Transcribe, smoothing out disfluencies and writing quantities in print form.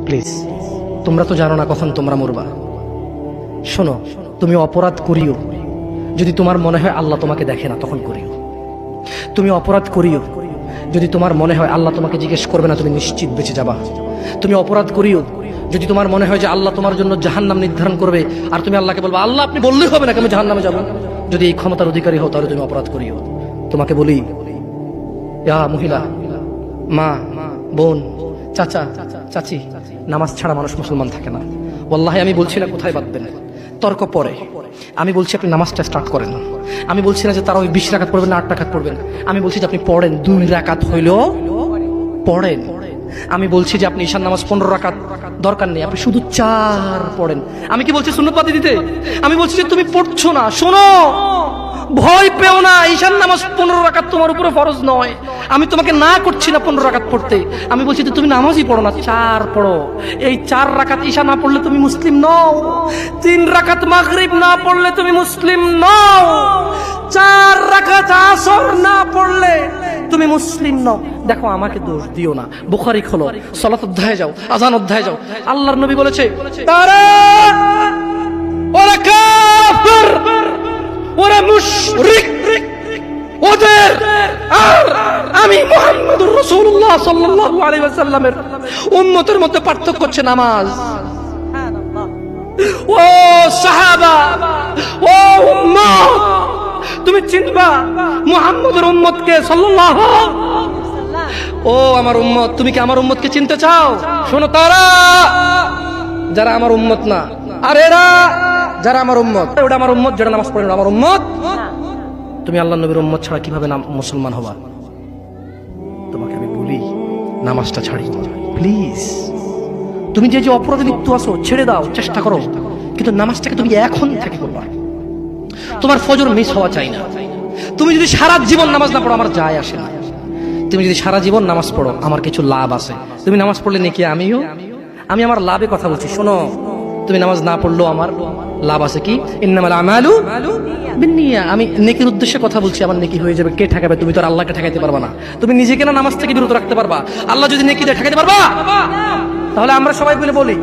Please, তোমরা তো জানো না কখন তোমরা মরবা। শোনো, তুমি অপরাধ করিও যদি তোমার মনে হয় আল্লাহ তোমাকে দেখে না, তখন করিও। তুমি অপরাধ করিও যদি তোমার মনে হয় আল্লাহ তোমাকে জিজ্ঞেস করবে না, তুমি নিশ্চিত বেঁচে যাবা। তুমি অপরাধ করিও যদি তোমার মনে হয় যে আল্লাহ তোমার জন্য জাহান্নাম নির্ধারণ করবে, আর তুমি আল্লাহকে বলবা আল্লাহ আপনি বললেই হবে না আমি জাহান্নামে যাব। যদি এই ক্ষমতার অধিকারী হও তাহলে তুমি অপরাধ করিও। তোমাকে বলি, ইয়া মহিলা, মা, বোন, চাচা, চাচি, নামাজ ছাড়া মানুষ মুসলমান থাকে না। ওয়াল্লাহি আমি বলছি না কোথায় বাঁধবেন, তর্ক পরে। আমি বলছি আপনি নামাজটা স্টার্ট করেন। আমি বলছি না যে তারা ওই 20 রাকাত পড়বেন না 8 রাকাত পড়বেন। আমি বলছি যে আপনি পড়েন, 2 রাকাত হইলেও পড়েন। আমি বলছি যে আপনি ঈশার নামাজ 15 রাকাত দরকার নেই, আপনি শুধু 4 পড়েন। আমি কি বলছি সুন্নত বাদ দিতে? আমি বলছি যে তুমি পড়ছো না, শোনো, ভয় পেও না, ঈশার নামাজ 15 রাকাত তোমার উপরে ফরজ নয়। আমি তোমাকে না করছি না 15 রাকাত পড়তে, আমি বলছি যে তুমি নামাজই পড়ো না, 4 পড়ো। এই 4 রাকাত ঈশা না পড়লে তুমি মুসলিম নও, 3 রাকাত মাগরিব না পড়লে তুমি মুসলিম নও, 4 রাকাত আসর না পড়লে তুমি মুসলিম নও। দেখো আমাকে দোষ দিও না, বুখারী খোলো, সালাত অধ্যায়ে যাও, আযান অধ্যায়ে যাও। আল্লাহর নবী বলেছে তারা ওরা কাফির, ওরা মুশরিক, ওদের আর আমি মুহাম্মদুর রাসূলুল্লাহ সাল্লাল্লাহু আলাইহি ওয়াসাল্লামের উম্মতের মধ্যে পার্থক্য হচ্ছে নামাজ। ও সাহাবা, ও উম্মত, তুমি চিনবা মুহাম্মদের উম্মতকে সাল্লাল্লাহু। ও আমার উম্মত, তুমি কি আমার উম্মতকে চিনতে চাও? শোনো, তারা যারা আমার উম্মত না, আর এরা যারা আমার উম্মত, ওটা আমার উম্মত যারা নামাজ পড়ে না আমার উম্মত। তুমি আল্লাহর নবীর উম্মত ছাড়া কিভাবে মুসলমান হবা? তোমাকে আমি বলি নামাজটা ছাড়ি প্লিজ। তুমি যে যে অপরাধে লিপ্ত আছো ছেড়ে দাও, চেষ্টা করো, কিন্তু নামাজটাকে তুমি এখন থেকে করবা। তোমার ফজর মিস হওয়া চাই না। তুমি যদি সারা জীবন নামাজ না পড়ো আমার যায় আসে না। তুমি যদি সারা জীবন নামাজ পড়ো আমার কিছু লাভ আছে। তুমি নামাজ পড়লে নাকি আমি আমার লাভে কথা বলছি। শোনো, তুমি নামাজ না পড়লেও আমার লাভ আছে। কি? ইন্নামাল আমালু বিন্নিয়া। আমি নেকির উদ্দেশ্যে কথা বলছি, আমার নেকি হয়ে যাবে। কে ঠেকাবে? তুমি তো আর আল্লাহকে ঠেকাইতে পারবা না। তুমি নিজেকে না নামাজ থেকে বিরত রাখতে পারবা, আল্লাহ যদি নেকি দেয় ঠেকাইতে পারবা? তাহলে আমরা সবাই বলি